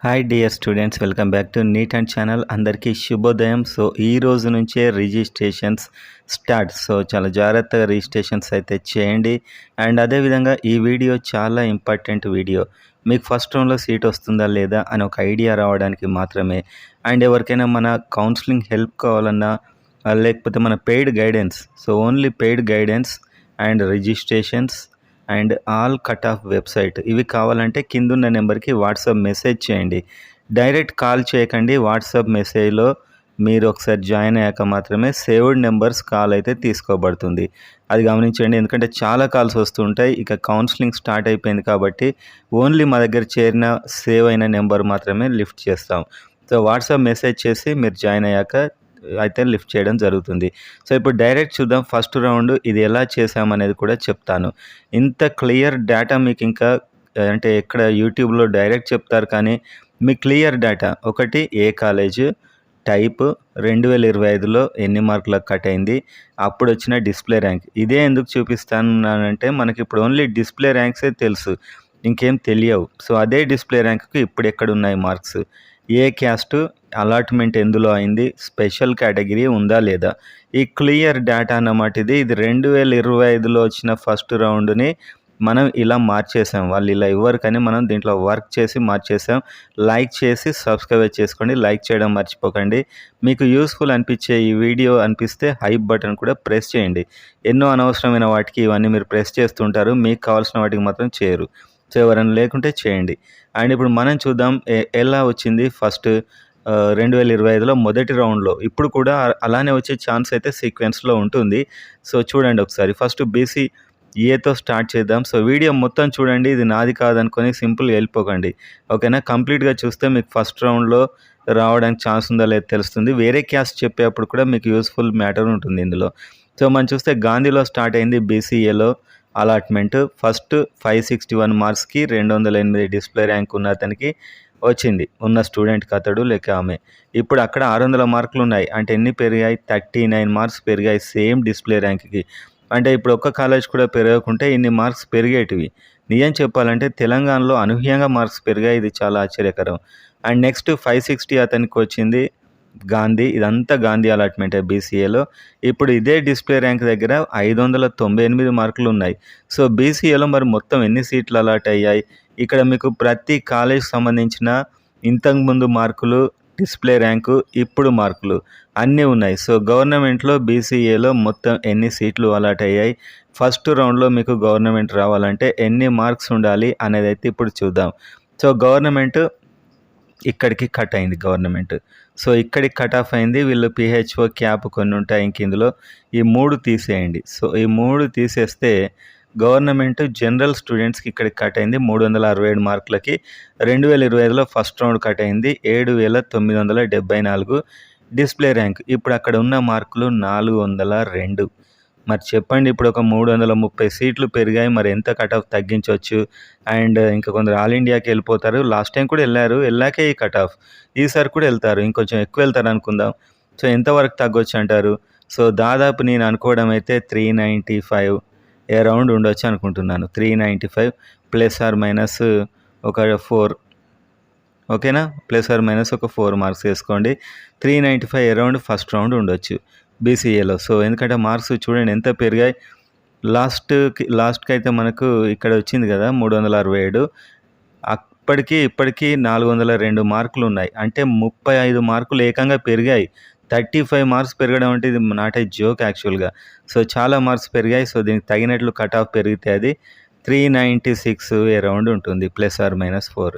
Hi dear students, welcome back to NEET and channel. అందరికీ శుభోదయం. So ఈ రోజు నుంచే రిజిస్ట్రేషన్స్ స్టార్ట్. సో చాలా జాగ్రత్తగా రిజిస్ట్రేషన్స్ అయితే చేయండి. అండ్ అదేవిధంగా ఈ వీడియో చాలా ఇంపార్టెంట్ వీడియో. మీకు ఫస్ట్ రౌండ్లో సీట్ వస్తుందా లేదా అని ఒక ఐడియా రావడానికి మాత్రమే. అండ్ ఎవరికైనా మన కౌన్సిలింగ్ హెల్ప్ కావాలన్నా లేకపోతే మన paid guidance, so only paid guidance and registrations and all cut off website ఇవి కావాలంటే కిందున్న నెంబర్కి వాట్సాప్ మెసేజ్ చేయండి. డైరెక్ట్ కాల్ చేయకండి. వాట్సాప్ మెసేజ్లో మీరు ఒకసారి జాయిన్ అయ్యాక మాత్రమే సేవ్డ్ నెంబర్స్ కాల్ అయితే తీసుకోబడుతుంది. అది గమనించండి, ఎందుకంటే చాలా కాల్స్ వస్తుంటాయి. ఇక కౌన్సిలింగ్ స్టార్ట్ అయిపోయింది కాబట్టి ఓన్లీ మా దగ్గర చేరిన సేవ్ అయిన నెంబర్ మాత్రమే లిఫ్ట్ చేస్తాం. సో వాట్సాప్ మెసేజ్ చేసి మీరు జాయిన్ అయ్యాక అయితే లిఫ్ట్ చేయడం జరుగుతుంది. సో ఇప్పుడు డైరెక్ట్ చూద్దాం ఫస్ట్ రౌండ్ ఇది ఎలా చేసామనేది కూడా చెప్తాను. ఇంత క్లియర్ డేటా మీకు ఇంకా అంటే ఎక్కడ యూట్యూబ్లో డైరెక్ట్ చెప్తారు, కానీ మీ క్లియర్ డేటా ఒకటి ఏ కాలేజ్ టైప్ 2025లో ఎన్ని మార్కులకు కట్ అయింది, అప్పుడు వచ్చిన డిస్ప్లే ర్యాంక్. ఇదే ఎందుకు చూపిస్తానంటే మనకి ఇప్పుడు ఓన్లీ డిస్ప్లే ర్యాంక్సే తెలుసు, ఇంకేం తెలియవు. సో అదే డిస్ప్లే ర్యాంక్కి ఇప్పుడు ఎక్కడ ఉన్నాయి మార్క్స్, ఏ క్యాస్ట్ అలాట్మెంట్ ఎందులో అయింది, స్పెషల్ కేటగిరీ ఉందా లేదా, ఈ క్లియర్ డేటా అన్నమాట. ఇది 2025లో వచ్చిన ఫస్ట్ రౌండ్ని మనం ఇలా మార్చేసాం. వాళ్ళు ఇలా ఇవ్వరు కానీ మనం దీంట్లో వర్క్ చేసి మార్చేసాం. లైక్ చేసి సబ్స్క్రైబ్ చేసుకోండి. లైక్ చేయడం మర్చిపోకండి. మీకు యూస్ఫుల్ అనిపించే ఈ వీడియో అనిపిస్తే హైప్ బటన్ కూడా ప్రెస్ చేయండి. ఎన్నో అనవసరమైన వాటికి ఇవన్నీ మీరు ప్రెస్ చేస్తుంటారు, మీకు కావాల్సిన వాటికి మాత్రం చేయరు. సో ఎవరైనా లేకుంటే చేయండి. అండ్ ఇప్పుడు మనం చూద్దాం ఎలా వచ్చింది ఫస్ట్ 2025లో మొదటి రౌండ్లో. ఇప్పుడు కూడా అలానే వచ్చే ఛాన్స్ అయితే సీక్వెన్స్లో ఉంటుంది. సో చూడండి ఒకసారి. ఫస్ట్ బీసీ ఏతో స్టార్ట్ చేద్దాం. సో వీడియో మొత్తం చూడండి, ఇది నాది కాదనుకొని సింపుల్గా వెళ్ళిపోకండి, ఓకేనా. కంప్లీట్గా చూస్తే మీకు ఫస్ట్ రౌండ్లో రావడానికి ఛాన్స్ ఉందా లేదా తెలుస్తుంది. వేరే క్యాస్ట్ చెప్పేటప్పుడు కూడా మీకు యూస్ఫుల్ మ్యాటర్ ఉంటుంది ఇందులో. సో మనం చూస్తే గాంధీలో స్టార్ట్ అయింది బీసీఏలో అలాట్మెంట్. ఫస్ట్ 561 మార్క్స్కి 208 డిస్ప్లే ర్యాంక్ ఉన్న అతనికి వచ్చింది, ఉన్న స్టూడెంట్కి అతడు లేక ఆమె. ఇప్పుడు అక్కడ 600 మార్కులు ఉన్నాయి, అంటే ఎన్ని పెరిగాయి, 39 మార్క్స్ పెరిగాయి సేమ్ డిస్ప్లే ర్యాంక్కి. అంటే ఇప్పుడు ఒక్క కాలేజ్ కూడా పెరగకుంటే ఇన్ని మార్క్స్ పెరిగేటివి. నిజం చెప్పాలంటే తెలంగాణలో అనూహ్యంగా మార్క్స్ పెరిగాయి, ఇది చాలా ఆశ్చర్యకరం. అండ్ నెక్స్ట్ 560 అతనికి వచ్చింది గాంధీ. ఇదంతా గాంధీ అలాట్మెంటే బీసీఏలో. ఇప్పుడు ఇదే డిస్ప్లే ర్యాంక్ దగ్గర 598 మార్కులు ఉన్నాయి. సో బీసీఏలో మరి మొత్తం ఎన్ని సీట్లు అలాట్ అయ్యాయి, ఇక్కడ మీకు ప్రతి కాలేజ్కి సంబంధించిన ఇంతకుముందు మార్కులు, డిస్ప్లే ర్యాంకు, ఇప్పుడు మార్కులు అన్నీ ఉన్నాయి. సో గవర్నమెంట్లో బీసీఏలో మొత్తం ఎన్ని సీట్లు అలాట్ అయ్యాయి, ఫస్ట్ రౌండ్లో మీకు గవర్నమెంట్ రావాలంటే ఎన్ని మార్క్స్ ఉండాలి అనేది అయితే ఇప్పుడు చూద్దాం. సో గవర్నమెంట్ ఇక్కడికి కట్ అయింది గవర్నమెంట్. సో ఇక్కడికి కట్ ఆఫ్ అయింది. వీళ్ళు పిహెచ్ఓ క్యాప్ కొన్ని ఉంటాయి ఇంక ఇందులో, ఈ 3 తీసేయండి. సో ఈ 3 తీసేస్తే గవర్నమెంట్ జనరల్ స్టూడెంట్స్కి ఇక్కడికి కట్ అయింది 367 మార్కులకి. 2025లో ఫస్ట్ రౌండ్ కట్ అయింది 7974 డిస్ప్లే ర్యాంక్. ఇప్పుడు అక్కడ ఉన్న మార్కులు 402. మరి చెప్పండి, ఇప్పుడు ఒక 330 సీట్లు పెరిగాయి, మరి ఎంత కట్ ఆఫ్ తగ్గించవచ్చు. అండ్ ఇంకా కొందరు ఆల్ ఇండియాకి వెళ్ళిపోతారు. లాస్ట్ టైం కూడా వెళ్ళారు, వెళ్ళాకే ఈ కట్ ఆఫ్. ఈసారి కూడా వెళ్తారు, ఇంకొంచెం ఎక్కువ వెళ్తారు అనుకుందాం. సో ఎంతవరకు తగ్గొచ్చు అంటారు. సో దాదాపు నేను అనుకోవడం అయితే 395 అరౌండ్ ఉండొచ్చు అనుకుంటున్నాను. 395 ప్లస్ ఆర్ మైనస్ ఒక 4, ఓకేనా. ప్లస్ ఆర్ మైనస్ ఒక 4 మార్క్స్ వేసుకోండి. 395 అరౌండ్ ఫస్ట్ రౌండ్ ఉండొచ్చు బీసీఏలో. సో ఎందుకంటే మార్క్స్ చూడండి ఎంత పెరిగాయి. లాస్ట్కి అయితే మనకు ఇక్కడ వచ్చింది కదా 367, అప్పటికి ఇప్పటికీ 402 మార్కులు ఉన్నాయి. అంటే 35 మార్కులు ఏకంగా పెరిగాయి. 35 మార్క్స్ పెరగడం అంటే ఇది నాట్ ఏ జోక్ యాక్చువల్గా. సో చాలా మార్క్స్ పెరిగాయి. సో దీనికి తగినట్లు కట్ ఆఫ్ పెరిగితే అది 396 అరౌండ్ ఉంటుంది, ప్లస్ ఆర్ మైనస్ 4,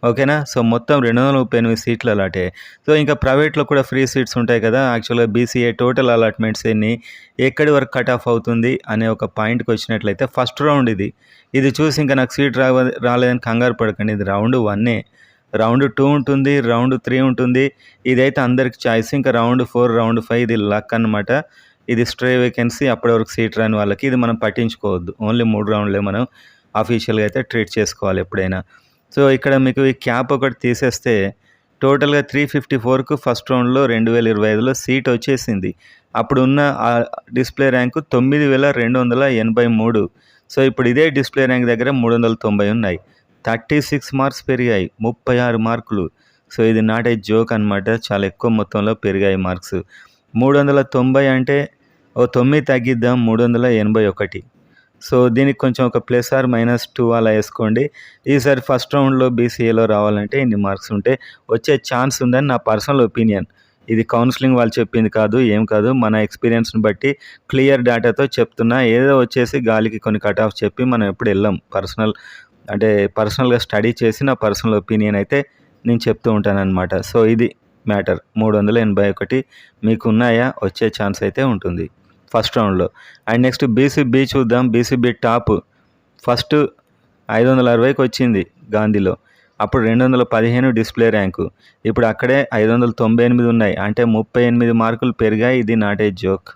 ఓకేనా. సో మొత్తం 238 సీట్లు అలాటే. సో ఇంకా ప్రైవేట్లో కూడా ఫ్రీ సీట్స్ ఉంటాయి కదా. యాక్చువల్గా బీసీఏ టోటల్ అలాట్మెంట్స్ ఎన్ని, ఎక్కడి వరకు కట్ ఆఫ్ అవుతుంది అనే ఒక పాయింట్కి వచ్చినట్లయితే ఫస్ట్ రౌండ్ ఇది చూసి ఇంకా నాకు సీట్ రాలేదని కంగారు పడకండి. ఇది రౌండ్ 1, రౌండ్ 2 ఉంటుంది, రౌండ్ 3 ఉంటుంది. ఇదైతే అందరికి చాయిస్. ఇంకా రౌండ్ 4, రౌండ్ 5 ఇది లక్ అనమాట. ఇది స్ట్రే వేకెన్సీ, అప్పటి వరకు సీట్ రాని వాళ్ళకి ఇది మనం పట్టించుకోవద్దు. ఓన్లీ 3 రౌండ్లే మనం అఫీషియల్గా అయితే ట్రీట్ చేసుకోవాలి ఎప్పుడైనా. సో ఇక్కడ మీకు ఈ క్యాప్ ఒకటి తీసేస్తే టోటల్గా 354కు ఫస్ట్ రౌండ్లో 2025లో సీట్ వచ్చేసింది. అప్పుడు ఉన్న ఆ డిస్ప్లే ర్యాంకు 9283. సో ఇప్పుడు ఇదే డిస్ప్లే ర్యాంక్ దగ్గర 390 ఉన్నాయి. 36 మార్క్స్ పెరిగాయి. 36 మార్కులు. సో, ఇది నాట్ ఏ జోక్ అనమాట. చాలా ఎక్కువ మొత్తంలో పెరిగాయి మార్క్స్. 390 అంటే ఓ 9 తగ్గిద్దాం 381. సో, దీనికి కొంచెం ఒక ప్లస్ ఆర్ మైనస్ 2 అలా ఏసుకోండి. ఈసారి ఫస్ట్ రౌండ్‌లో బీసీఏలో రావాలంటే ఇన్ని మార్క్స్ ఉంటే వచ్చే ఛాన్స్ ఉందని నా పర్సనల్ ఒపీనియన్. ఇది కౌన్సిలింగ్ వాళ్ళు చెప్పింది కాదు, ఏం కాదు. మన ఎక్స్‌పీరియన్స్‌ని బట్టి క్లియర్ డేటాతో చెప్తున్నా. ఏదో వచ్చేసి గాలికి కొన్ని కట్ ఆఫ్ చెప్పి మనం ఎప్పుడు ఎళ్ళం. పర్సనల్‌గా స్టడీ చేసి నా పర్సనల్ ఒపీనియన్ అయితే నేను చెప్తూ ఉంటాననమాట. సో, ఇది మ్యాటర్. 381 మీకున్నాయా? వచ్చే ఛాన్స్ అయితే ఉంటుంది ఫస్ట్ రౌండ్‌లో. అండ్ నెక్స్ట్ బీసీబీ చూద్దాం. బీసీబీ టాప్ ఫస్ట్ 560కి వచ్చింది గాంధీలో. అప్పుడు 215 డిస్ప్లే ర్యాంకు. ఇప్పుడు అక్కడే 598 ఉన్నాయి. అంటే 38 మార్కులు పెరిగాయి. ఇది నాట్ ఏ జోక్.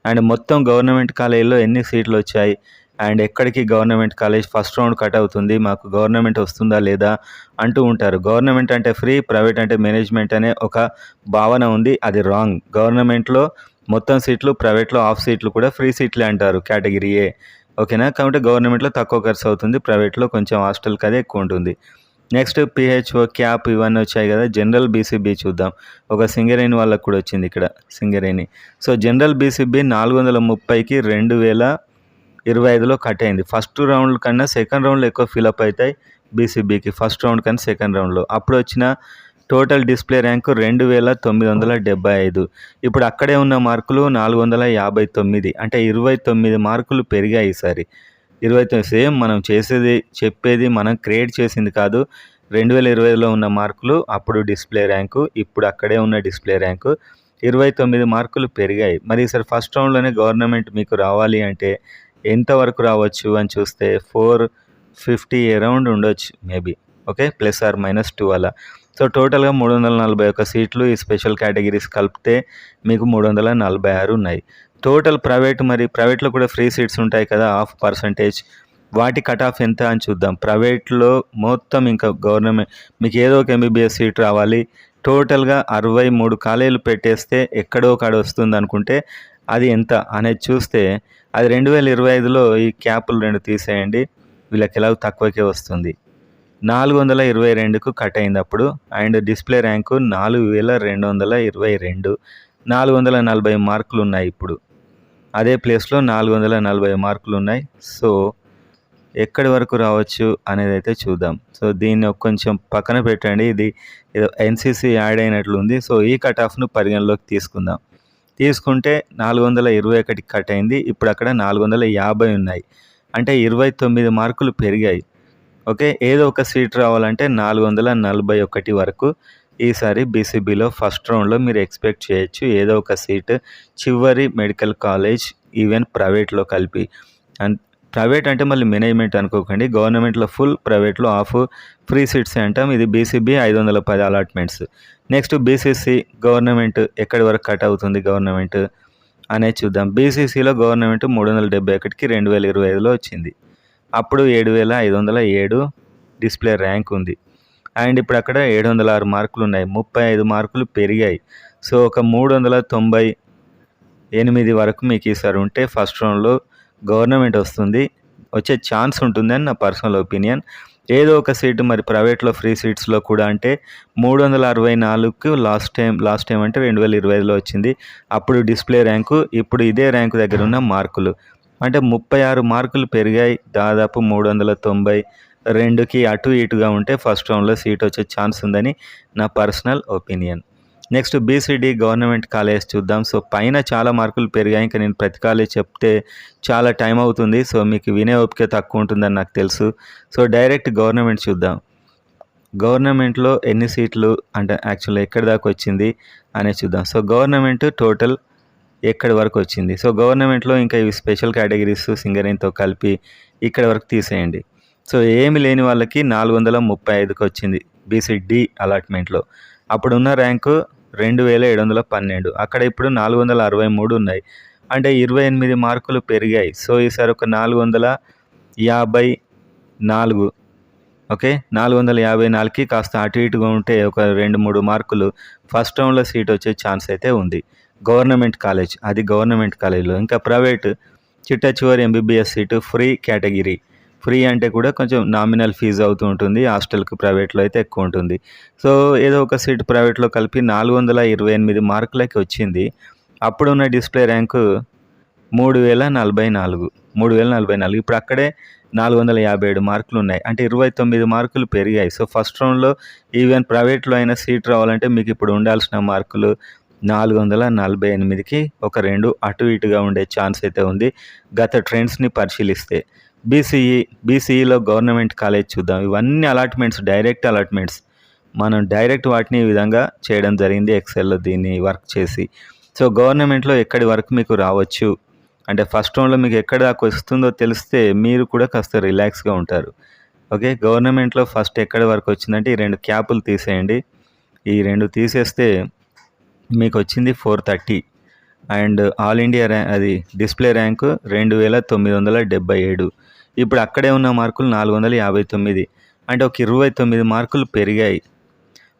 అండ్ మొత్తం గవర్నమెంట్ కాలేజీలో ఎన్ని సీట్లు వచ్చాయి అండ్ ఎక్కడికి government college first round cut అవుతుంది, మాకు గవర్నమెంట్ వస్తుందా లేదా అంటూ ఉంటారు. గవర్నమెంట్ అంటే ఫ్రీ, ప్రైవేట్ అంటే మేనేజ్మెంట్ అనే ఒక భావన ఉంది. అది రాంగ్. గవర్నమెంట్లో మొత్తం సీట్లు, ప్రైవేట్లో హాఫ్ సీట్లు కూడా ఫ్రీ సీట్లే అంటారు, కేటగిరీ ఏ. ఓకేనా? కాబట్టి గవర్నమెంట్లో తక్కువ ఖర్చు అవుతుంది, ప్రైవేట్లో కొంచెం హాస్టల్కి అదే ఎక్కువ ఉంటుంది. నెక్స్ట్ పిహెచ్ఓ, క్యాప్ ఇవన్నీ వచ్చాయి కదా. జనరల్ బీసీబీ చూద్దాం. ఒక సింగరేణి వాళ్ళకు కూడా వచ్చింది ఇక్కడ సింగరేణి. సో, జనరల్ బీసీబీ 430కి 2025లో కట్ అయింది. ఫస్ట్ రౌండ్ కన్నా సెకండ్ రౌండ్లో ఎక్కువ ఫిలప్ అవుతాయి బీసీబీకి, ఫస్ట్ రౌండ్ కన్నా సెకండ్ రౌండ్లో. అప్పుడు వచ్చిన టోటల్ డిస్ప్లే ర్యాంకు 2975. ఇప్పుడు అక్కడే ఉన్న మార్కులు 459. అంటే 29 మార్కులు పెరిగాయి ఈసారి. 29 సేమ్ మనం చెప్పేది మనం క్రియేట్ చేసింది కాదు. 2020లో ఉన్న మార్కులు అప్పుడు డిస్ప్లే ర్యాంకు, ఇప్పుడు అక్కడే ఉన్న డిస్ప్లే ర్యాంకు 29 మార్కులు పెరిగాయి. మరి ఈసారి ఫస్ట్ రౌండ్లోనే గవర్నమెంట్ మీకు రావాలి అంటే ఎంతవరకు రావచ్చు అని చూస్తే 450 అరౌండ్ ఉండొచ్చు maybe. Okay, plus or minus 2 అలా. సో, టోటల్గా 341 సీట్లు ఈ స్పెషల్ కేటగిరీస్ కలిపితే మీకు 346 ఉన్నాయి. టోటల్ ప్రైవేట్లో కూడా ఫ్రీ సీట్స్ ఉంటాయి కదా, హాఫ్ పర్సంటేజ్. వాటి కట్ ఆఫ్ ఎంత అని చూద్దాం. ప్రైవేట్లో మొత్తం ఇంకా గవర్నమెంట్ మీకు ఏదో ఒక ఎంబీబీఎస్ సీట్ రావాలి, టోటల్గా 63 కాలేజీలు పెట్టేస్తే ఎక్కడో కాడ వస్తుంది అనుకుంటే అది ఎంత అనేది చూస్తే అది 2025లో ఈ క్యాపులు 2 తీసేయండి, వీళ్ళకి ఎలాగో తక్కువకే వస్తుంది. 422కు కట్ అయింది అప్పుడు. అండ్ డిస్ప్లే ర్యాంకు 4222, 440 మార్కులు ఉన్నాయి ఇప్పుడు. అదే ప్లేస్లో 440 మార్కులు ఉన్నాయి. సో, ఎక్కడి వరకు రావచ్చు అనేది అయితే చూద్దాం. సో, దీన్ని కొంచెం పక్కన పెట్టండి. ఇది ఏదో ఎన్సీసీ యాడ్ అయినట్లుంది. సో, ఈ కట్ ఆఫ్ను పరిగణలోకి తీసుకుంటే 421కి కట్ అయింది. ఇప్పుడు అక్కడ 450 ఉన్నాయి. అంటే 29 మార్కులు పెరిగాయి. ఓకే, ఏదో ఒక సీట్ రావాలంటే 441 వరకు ఈసారి బీసీబీలో ఫస్ట్ రౌండ్లో మీరు ఎక్స్పెక్ట్ చేయొచ్చు. ఏదో ఒక సీట్ చివరి మెడికల్ కాలేజ్, ఈవెన్ ప్రైవేట్లో కలిపి. అండ్ ప్రైవేట్ అంటే మళ్ళీ మేనేజ్మెంట్ అనుకోకండి, గవర్నమెంట్లో ఫుల్, ప్రైవేట్లో హాఫ్ ఫ్రీ సీట్స్ అంటాం. ఇది BCB 510 allotments. Next BCC government ఎక్కడి వరకు కట్ అవుతుంది గవర్నమెంట్ అనేది చూద్దాం. బీసీసీలో గవర్నమెంట్ 371కి 2025లో వచ్చింది. అప్పుడు 7507 డిస్ప్లే ర్యాంక్ ఉంది. అండ్ ఇప్పుడు అక్కడ 706 మార్కులు ఉన్నాయి. 35 మార్కులు పెరిగాయి. సో, ఒక 398 వరకు మీకు ఈసారి ఉంటే ఫస్ట్ రౌండ్లో గవర్నమెంట్ వస్తుంది, వచ్చే ఛాన్స్ ఉంటుందని నా పర్సనల్ ఒపీనియన్. ఏదో ఒక సీటు మరి ప్రైవేట్లో ఫ్రీ సీట్స్లో కూడా అంటే 364కు లాస్ట్ టైం అంటే 2025లో వచ్చింది. అప్పుడు డిస్ప్లే ర్యాంకు, ఇప్పుడు ఇదే ర్యాంకు దగ్గర ఉన్న మార్కులు అంటే 36 మార్కులు పెరిగాయి. దాదాపు 392కి అటు ఇటుగా ఉంటే ఫస్ట్ రౌండ్లో సీట్ వచ్చే ఛాన్స్ ఉందని నా personal opinion. Next BCD government college చూద్దాం. సో, పైన చాలా మార్కులు పెరిగాయి. ఇంకా నేను ప్రతి కాలేజ్ చెప్తే చాలా టైం అవుతుంది. సో, మీకు వినే ఓపిక తక్కువ ఉంటుందని నాకు తెలుసు. సో, డైరెక్ట్ గవర్నమెంట్ చూద్దాం. గవర్నమెంట్లో ఎన్ని సీట్లు అంటే యాక్చువల్గా ఎక్కడి దాకా వచ్చింది అనేది చూద్దాం. సో, గవర్నమెంట్ టోటల్ ఎక్కడి వరకు వచ్చింది. సో, గవర్నమెంట్లో ఇంకా ఇవి స్పెషల్ కేటగిరీస్ సింగరేణితో కలిపి ఇక్కడ వరకు తీసేయండి. సో, ఏమి లేని వాళ్ళకి 435కి వచ్చింది బీసీడీ అలాట్మెంట్లో. అప్పుడున్న ర్యాంకు 2712. అక్కడ ఇప్పుడు 463 ఉన్నాయి. అంటే 28 మార్కులు పెరిగాయి. సో, ఈసారి ఒక 454. ఓకే, 454కి కాస్త అటు ఇటుగా ఉంటే ఒక 2-3 మార్కులు ఫస్ట్ రౌండ్లో సీట్ వచ్చే ఛాన్స్ అయితే ఉంది. గవర్నమెంట్ కాలేజ్, అది గవర్నమెంట్ కాలేజ్లో. ఇంకా ప్రైవేట్ చిట్ట చివరి MBBS seat free category. Free అంటే కూడా కొంచెం నామినల్ ఫీజు అవుతూ ఉంటుంది. హాస్టల్‌కి ప్రైవేట్‌లో అయితే ఎక్కువ ఉంటుంది. సో, ఏదో ఒక సీట్ ప్రైవేట్‌లో కలిపి 428 మార్కులకి వచ్చింది. అప్పుడున్న డిస్‌ప్లే ర్యాంకు 3044. 3044 ఇప్పుడు అక్కడే 457 మార్కులున్నాయి. అంటే 29 మార్కులు పెరిగాయి. సో, ఫస్ట్ రౌండ్‌లో ఈవెన్ ప్రైవేట్‌లో అయినా సీట్ రావాలంటే మీకు ఇప్పుడు ఉండాల్సిన మార్కులు 448కి ఒక 2 అటు ఇటుగా ఉండే ఛాన్స్ అయితే ఉంది. గత ట్రెండ్స్‌ని పరిశీలిస్తే. బీసీఈలో గవర్నమెంట్ కాలేజ్ చూద్దాం. ఇవన్నీ అలాట్‌మెంట్స్, డైరెక్ట్ అలాట్‌మెంట్స్. మనం డైరెక్ట్ వాటిని ఈ విధంగా చేయడం జరిగింది ఎక్సెల్‌లో దీన్ని వర్క్ చేసి. సో, గవర్నమెంట్‌లో ఎక్కడి వరకు మీకు రావచ్చు అంటే ఫస్ట్ రౌండ్‌లో మీకు ఎక్కడి దాకా వస్తుందో తెలిస్తే మీరు కూడా కాస్త రిలాక్స్‌గా ఉంటారు. ఓకే. గవర్నమెంట్‌లో ఫస్ట్ ఎక్కడి వరకు వచ్చిందంటే ఈ 2 క్యాపులు తీసేయండి. ఈ 2 తీసేస్తే మీకొచ్చింది 430 అండ్ ఆల్ ఇండియా అది డిస్‌ప్లే ర్యాంకు 2977. ఇప్పుడు అక్కడే ఉన్న మార్కులు 459. అంటే ఒక 29 మార్కులు పెరిగాయి.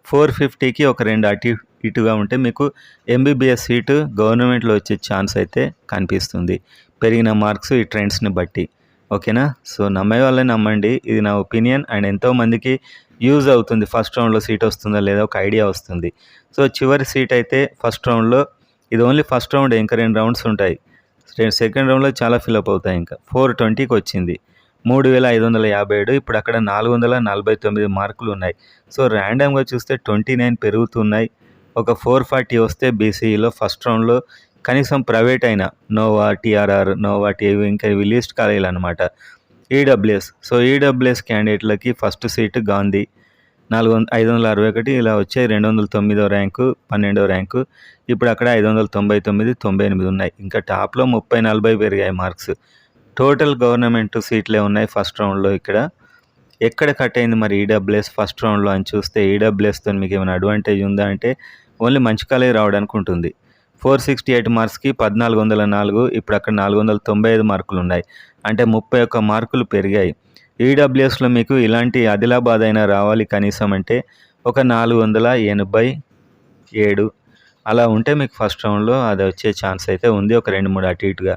450కి ఒక 2 అటు ఇటుగా ఉంటే మీకు ఎంబీబీఎస్ సీటు గవర్నమెంట్‌లో వచ్చే ఛాన్స్ అయితే కనిపిస్తుంది. పెరిగిన మార్క్స్ ఈ ట్రెండ్స్‌ని బట్టి. ఓకేనా? సో, నమ్మే వాళ్ళని నమ్మండి. ఇది నా ఒపీనియన్ అండ్ ఎంతోమందికి యూజ్ అవుతుంది. ఫస్ట్ రౌండ్‌లో సీట్ వస్తుందా లేదా ఒక ఐడియా వస్తుంది. సో, చివరి సీట్ అయితే ఫస్ట్ రౌండ్‌లో ఇది ఓన్లీ ఫస్ట్ రౌండే. ఇంకా 2 రౌండ్స్ ఉంటాయి. సెకండ్ రౌండ్‌లో చాలా ఫిలప్ అవుతాయి ఇంకా. 420కి వచ్చింది. 3557 ఇప్పుడు అక్కడ 449 మార్కులు ఉన్నాయి. సో, ర్యాండమ్‌గా చూస్తే 29 పెరుగుతున్నాయి. ఒక 440 వస్తే బీసీఈలో ఫస్ట్ రౌండ్‌లో కనీసం ప్రైవేట్ అయినా నోవా, టీఆర్ఆర్, నోవా, టీవీ ఇంకా ఇవి లీస్ట్ కాలేజీలు అనమాట. ఈడబ్ల్యూఎస్. సో, ఈడబ్ల్యూఎస్ క్యాండిడేట్లకి ఫస్ట్ సీటు గాంధీ 561 ఇలా వచ్చాయి. 209వ ర్యాంకు, 12వ ర్యాంకు. ఇప్పుడు అక్కడ 599, 98 ఉన్నాయి. ఇంకా టాప్‌లో 30, 40 పెరిగాయి మార్క్స్. టోటల్ గవర్నమెంట్ సీట్లే ఉన్నాయి ఫస్ట్ రౌండ్‌లో ఇక్కడ. ఎక్కడ కట్ అయింది మరి ఈడబ్ల్యూఎస్ ఫస్ట్ రౌండ్‌లో అని చూస్తే ఈడబ్ల్యూఎస్‌తోని మీకేమైనా అడ్వాంటేజ్ ఉందా అంటే ఓన్లీ మంచి కాలేజ్ రావడానికి ఉంటుంది. 468 మార్క్స్‌కి 1404 ఇప్పుడు అక్కడ 495 మార్కులున్నాయి. అంటే 31 మార్కులు పెరిగాయి. ఈడబ్ల్యూఎస్‌లో మీకు ఇలాంటి ఆదిలాబాద్ అయినా రావాలి కనీసం అంటే ఒక 487 అలా ఉంటే మీకు ఫస్ట్ రౌండ్‌లో అది వచ్చే ఛాన్స్ అయితే ఉంది. ఒక 2, 3 అటు ఇటుగా.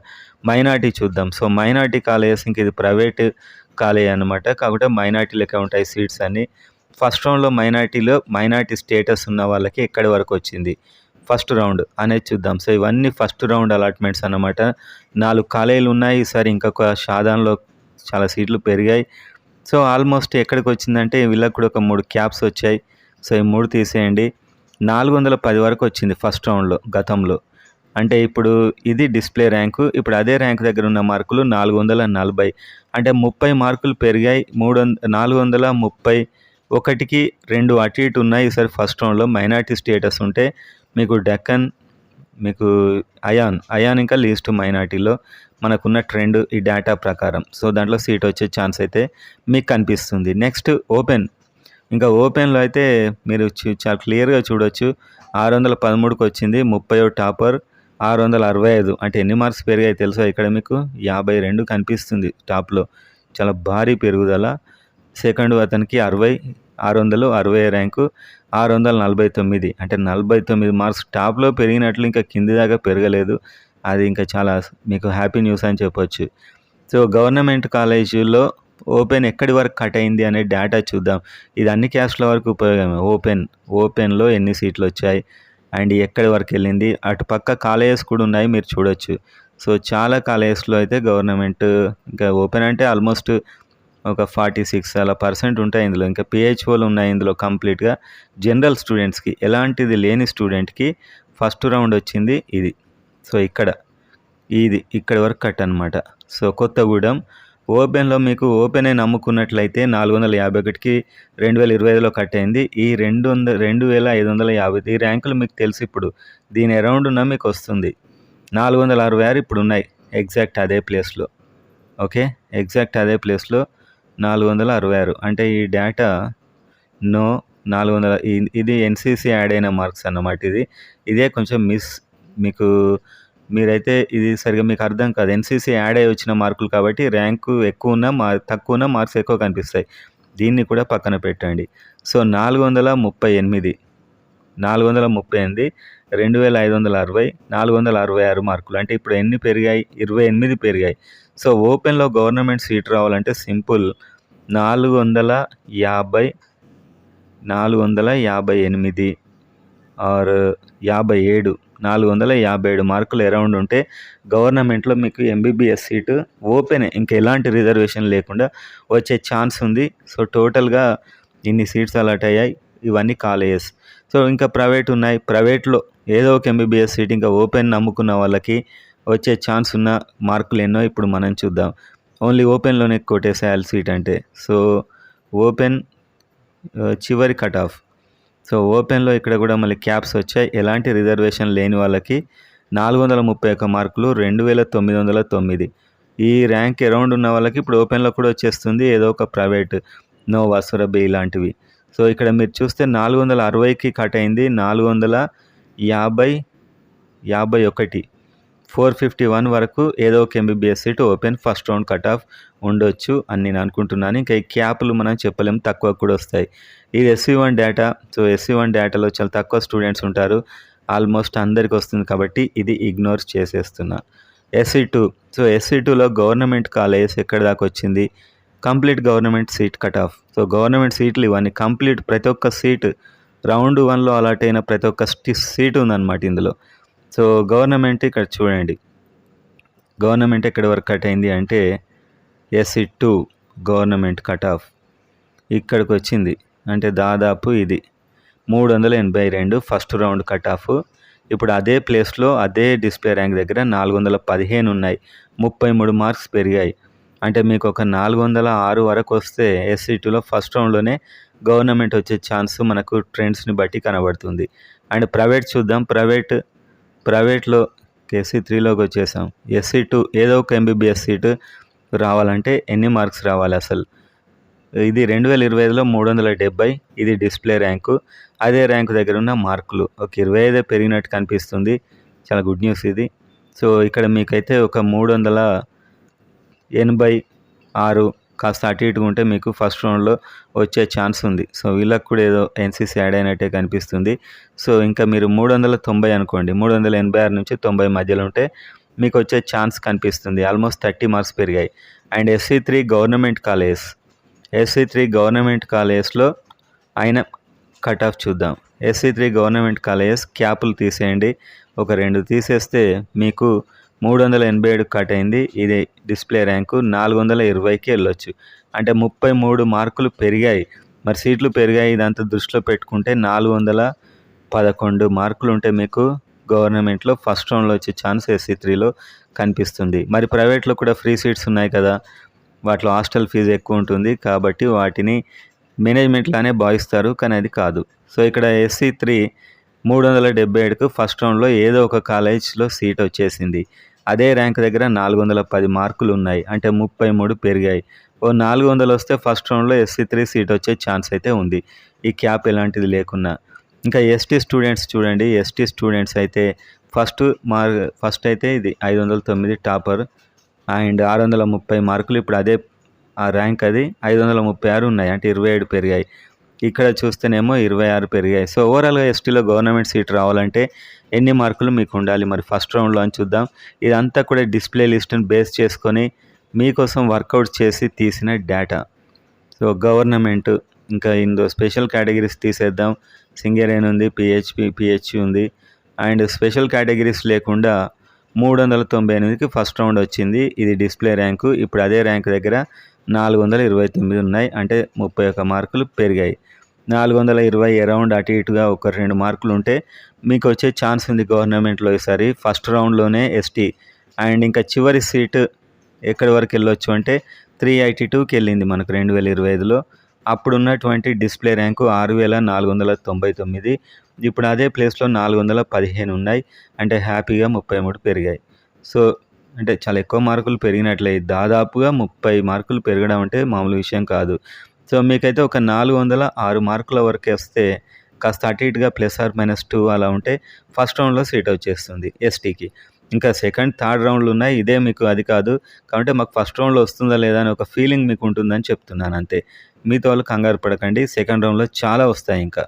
మైనారిటీ చూద్దాం. సో, మైనారిటీ కాలేజెస్ ఇంక ఇది ప్రైవేట్ కాలేజ్ అనమాట. కాకపోతే మైనారిటీ లెక్క ఉంటాయి సీట్స్ అన్నీ. ఫస్ట్ రౌండ్‌లో మైనారిటీ స్టేటస్ ఉన్న వాళ్ళకి ఎక్కడి వరకు వచ్చింది ఫస్ట్ రౌండ్ అనేది చూద్దాం. సో, ఇవన్నీ ఫస్ట్ రౌండ్ అలాట్మెంట్స్ అన్నమాట. 4 కాలేజీలు ఉన్నాయి. ఈసారి ఇంకొక షాదాన్‌లో చాలా సీట్లు పెరిగాయి. సో, ఆల్మోస్ట్ ఎక్కడికి వచ్చిందంటే వీళ్ళకి కూడా ఒక 3 క్యాప్స్ వచ్చాయి. సో, ఈ 3 తీసేయండి. 410 వరకు వచ్చింది ఫస్ట్ రౌండ్‌లో గతంలో. అంటే ఇప్పుడు ఇది డిస్‌ప్లే ర్యాంకు. ఇప్పుడు అదే ర్యాంక్ దగ్గర ఉన్న మార్కులు 440. అంటే 30 మార్కులు పెరిగాయి. 431కి 2 అటు ఇటు ఉన్నాయి. ఈసారి ఫస్ట్ రౌండ్‌లో మైనారిటీ స్టేటస్ ఉంటే మీకు డెక్కన్, మీకు అయాన్ ఇంకా లీస్ట్ మైనారిటీలో మనకున్న ట్రెండ్ ఈ డేటా ప్రకారం. సో, దాంట్లో సీట్ వచ్చే ఛాన్స్ అయితే మీకు కనిపిస్తుంది. Next open. ఇంకా ఓపెన్‌లో అయితే మీరు చాలా క్లియర్‌గా చూడొచ్చు. 613కి వచ్చింది. 30వ టాపర్ 665 అంటే ఎన్ని మార్క్స్ పెరిగాయి తెలుసా ఇక్కడ మీకు? 52 కనిపిస్తుంది టాప్‌లో. చాలా భారీ పెరుగుదల. సెకండ్ అతనికి 660 ర్యాంకు 649 అంటే 49 మార్క్స్ టాప్‌లో పెరిగినట్లు ఇంకా కింది దాకా పెరగలేదు. అది ఇంకా చాలా మీకు హ్యాపీ న్యూస్ అని చెప్పొచ్చు. సో, గవర్నమెంట్ కాలేజీలో ఓపెన్ ఎక్కడి వరకు కట్ అయింది అనే డేటా చూద్దాం. ఇది అన్ని క్యాస్ట్‌ల వరకు ఉపయోగమే. ఓపెన్‌లో ఎన్ని సీట్లు వచ్చాయి అండ్ ఎక్కడి వరకు వెళ్ళింది. అటు పక్క కాలేజెస్ కూడా ఉన్నాయి మీరు చూడొచ్చు. సో, చాలా కాలేజెస్‌లో అయితే గవర్నమెంట్ ఇంకా ఓపెన్ అంటే ఆల్మోస్ట్ ఒక 46 అలా % ఉంటాయి ఇందులో. ఇంకా పీహెచ్ఓలు ఉన్నాయి ఇందులో కంప్లీట్‌గా. జనరల్ స్టూడెంట్స్‌కి ఎలాంటిది లేని స్టూడెంట్‌కి ఫస్ట్ రౌండ్ వచ్చింది ఇది. సో, ఇక్కడి వరకు కట్ అనమాట. సో, కొత్తగూడెం ఓపెన్‌లో మీకు ఓపెనే నమ్ముకున్నట్లయితే 451కి 2025లో కట్ అయింది. ఈ 2550 ఈ ర్యాంకులు మీకు తెలుసు ఇప్పుడు. దీని అరౌండ్ ఉన్న మీకు వస్తుంది. 466 ఇప్పుడు ఉన్నాయి. ఎగ్జాక్ట్ అదే ప్లేస్‌లో. ఓకే. ఎగ్జాక్ట్ అదే ప్లేస్‌లో 466 అంటే ఈ డేటా 400 ఇది ఎన్‌సీసీ యాడ్ అయిన మార్క్స్ అన్నమాట ఇది. ఇదే కొంచెం మీకు మీరైతే ఇది సరిగ్గా మీకు అర్థం కాదు. ఎన్‌సీసీ యాడ్ అయ్యి వచ్చిన మార్కులు కాబట్టి ర్యాంకు ఎక్కువ ఉన్నా తక్కువ ఉన్నా మార్క్స్ ఎక్కువ కనిపిస్తాయి. దీన్ని కూడా పక్కన పెట్టండి. సో, 438 2560 466 మార్కులు. అంటే ఇప్పుడు ఎన్ని పెరిగాయి? 28 పెరిగాయి. సో ఓపెన్‌లో గవర్నమెంట్ సీట్ రావాలంటే సింపుల్ 450 458 ఆర్ 57 457 మార్కులు అరౌండ్ ఉంటే గవర్నమెంట్‌లో మీకు ఎంబీబీఎస్ సీటు ఓపెనే. ఇంక ఎలాంటి రిజర్వేషన్ లేకుండా వచ్చే ఛాన్స్ ఉంది. సో టోటల్‌గా ఇన్ని సీట్స్ అలాట్ అయ్యాయి. ఇవన్నీ కాలేజెస్. సో ఇంకా ప్రైవేట్ ఉన్నాయి. ప్రైవేట్‌లో ఏదో ఒక ఎంబీబీఎస్ సీట్ ఇంకా ఓపెన్ నమ్ముకున్న వాళ్ళకి వచ్చే ఛాన్స్ ఉన్న మార్కులు ఎన్నో ఇప్పుడు మనం చూద్దాం. ఓన్లీ ఓపెన్‌లోనే కొట్టేసేయాలి సీట్ అంటే. సో ఓపెన్ చివరి కట్ ఆఫ్. సో ఓపెన్‌లో ఇక్కడ కూడా మళ్ళీ క్యాప్స్ వచ్చాయి. ఎలాంటి రిజర్వేషన్ లేని వాళ్ళకి 431 మార్కులు 2909. ఈ ర్యాంక్ అరౌండ్ ఉన్న వాళ్ళకి ఇప్పుడు ఓపెన్‌లో కూడా వచ్చేస్తుంది ఏదో ఒక ప్రైవేట్ నోవా, సురభి ఇలాంటివి. సో ఇక్కడ మీరు చూస్తే 460కి కట్ అయింది. 451 451 వరకు ఏదో ఒక MBBS seat open first round cut off ఉండొచ్చు అని నేను అనుకుంటున్నాను. ఇంకా ఈ క్యాప్లు మనం చెప్పలేము, తక్కువ కూడా వస్తాయి. ఇది SC1 డేటా. సో SC1 డేటాలో చాలా తక్కువ స్టూడెంట్స్ ఉంటారు. ఆల్మోస్ట్ అందరికి వస్తుంది కాబట్టి ఇది ఇగ్నోర్ చేసేస్తున్నా. SC2. సో SC2లో గవర్నమెంట్ కాలేజెస్ ఎక్కడి దాకా వచ్చింది? Complete government seat cut off. So government సీట్లు ఇవన్నీ కంప్లీట్ ప్రతి ఒక్క సీటు రౌండ్ 1లో అలాట్ అయిన ప్రతి ఒక్క సీటు ఉందన్నమాట ఇందులో. సో గవర్నమెంట్ ఇక్కడ చూడండి. గవర్నమెంట్ ఎక్కడి వరకు కట్ అయింది అంటే SC2 గవర్నమెంట్ కట్ ఆఫ్ ఇక్కడికి వచ్చింది. అంటే దాదాపు ఇది 382 ఫస్ట్ రౌండ్ కట్ ఆఫ్. ఇప్పుడు అదే ప్లేస్లో అదే డిస్ప్లే ర్యాంక్ దగ్గర 415 ఉన్నాయి. 33 మార్క్స్ పెరిగాయి. అంటే మీకు ఒక 406 వరకు వస్తే SC2లో ఫస్ట్ రౌండ్లోనే గవర్నమెంట్ వచ్చే ఛాన్స్ మనకు ట్రెండ్స్ని బట్టి కనబడుతుంది. అండ్ ప్రైవేట్ చూద్దాం. ప్రైవేట్లో SC3లోకి వచ్చేసాం. SC2 ఏదో ఒక ఎంబీబీఎస్ సీటు రావాలంటే ఎన్ని మార్క్స్ రావాలి అసలు? ఇది 2025లో 370. ఇది డిస్ప్లే ర్యాంకు. అదే ర్యాంకు దగ్గర ఉన్న మార్కులు ఒక 25 పెరిగినట్టు కనిపిస్తుంది. చాలా గుడ్ న్యూస్ ఇది. సో ఇక్కడ మీకైతే ఒక 386 కాస్త అటు ఇటుగా ఉంటే మీకు ఫస్ట్ రౌండ్లో వచ్చే ఛాన్స్ ఉంది. సో వీళ్ళకి కూడా ఏదో ఎన్సీసీ యాడ్ అయినట్టే కనిపిస్తుంది. సో ఇంకా మీరు 390 అనుకోండి, 386 నుంచి 90 మధ్యలో ఉంటే మీకు వచ్చే ఛాన్స్ కనిపిస్తుంది. ఆల్మోస్ట్ 30 మార్క్స్ పెరిగాయి. అండ్ SC3 గవర్నమెంట్ కాలేజెస్లో అయిన కట్ ఆఫ్ చూద్దాం. SC3 గవర్నమెంట్ కాలేజెస్ క్యాపులు తీసేయండి. ఒక 2 తీసేస్తే మీకు 387 కట్ అయింది. ఇది డిస్ప్లే ర్యాంకు 420కి వెళ్ళొచ్చు. అంటే 33 మార్కులు పెరిగాయి. మరి సీట్లు పెరిగాయి. ఇదంతా దృష్టిలో పెట్టుకుంటే 411 మార్కులు ఉంటే మీకు గవర్నమెంట్లో ఫస్ట్ రౌండ్లో వచ్చే ఛాన్స్ SC3లో కనిపిస్తుంది. మరి ప్రైవేట్లో కూడా ఫ్రీ సీట్స్ ఉన్నాయి కదా, వాటిలో హాస్టల్ ఫీజు ఎక్కువ ఉంటుంది కాబట్టి వాటిని మేనేజ్మెంట్లానే భావిస్తారు, కానీ అది కాదు. సో ఇక్కడ SC3 377కు ఫస్ట్ రౌండ్లో ఏదో ఒక కాలేజ్లో సీట్ వచ్చేసింది. అదే ర్యాంక్ దగ్గర 410 మార్కులు ఉన్నాయి. అంటే 33 పెరిగాయి. ఓ 400 వస్తే ఫస్ట్ రౌండ్లో SC3 సీట్ వచ్చే ఛాన్స్ అయితే ఉంది, ఈ క్యాప్ ఎలాంటిది లేకున్నా. ఇంకా ST స్టూడెంట్స్ చూడండి. ST స్టూడెంట్స్ అయితే ఫస్ట్ అయితే ఇది 509 టాపర్ అండ్ 630 మార్కులు. ఇప్పుడు అదే ఆ ర్యాంక్ అది 536 ఉన్నాయి. అంటే 27 పెరిగాయి. ఇక్కడ చూస్తేనేమో 26 పెరిగాయి. సో ఓవరాల్గా STలో గవర్నమెంట్ సీట్ రావాలంటే ఎన్ని మార్కులు మీకు ఉండాలి మరి ఫస్ట్ రౌండ్లో అని చూద్దాం. ఇదంతా కూడా డిస్ప్లే లిస్ట్ని బేస్ చేసుకొని మీకోసం వర్కౌట్ చేసి తీసిన డేటా. సో గవర్నమెంట్ ఇంకా ఇందులో స్పెషల్ కేటగిరీస్ తీసేద్దాం. సింగరేణి ఉంది, PHU ఉంది. అండ్ స్పెషల్ కేటగిరీస్ లేకుండా 398కి ఫస్ట్ రౌండ్ వచ్చింది. ఇది డిస్ప్లే ర్యాంకు. ఇప్పుడు అదే ర్యాంక్ దగ్గర 429 ఉన్నాయి. అంటే 31 మార్కులు పెరిగాయి. 420 అరౌండ్ అటు ఇటుగా ఒక 2 మార్కులు ఉంటే మీకు వచ్చే ఛాన్స్ ఉంది గవర్నమెంట్లో ఈసారి ఫస్ట్ రౌండ్లోనే ST. అండ్ ఇంకా చివరి సీటు ఎక్కడి వరకు వెళ్ళొచ్చు అంటే 382కి వెళ్ళింది మనకు 2025లో. అప్పుడు ఉన్నటువంటి డిస్ప్లే ర్యాంకు 6499. ఇప్పుడు అదే ప్లేస్లో 415 ఉన్నాయి. అంటే హ్యాపీగా 33 పెరిగాయి. సో అంటే చాలా ఎక్కువ మార్కులు పెరిగినట్లే. దాదాపుగా 30 మార్కులు పెరగడం అంటే మామూలు విషయం కాదు. సో మీకైతే ఒక 406 మార్కుల వరకే వస్తే కాస్త అటు ఇటుగా +2 అలా ఉంటే ఫస్ట్ రౌండ్లో సీట్ వచ్చేస్తుంది STకి. ఇంకా సెకండ్, థర్డ్ రౌండ్లు ఉన్నాయి. ఇదే మీకు అది కాదు కాబట్టి మాకు ఫస్ట్ రౌండ్లో వస్తుందా లేదా అని ఒక ఫీలింగ్ మీకు ఉంటుందని చెప్తున్నాను అంతే. మీతో వాళ్ళు కంగారు పడకండి. సెకండ్ రౌండ్లో చాలా వస్తాయి ఇంకా.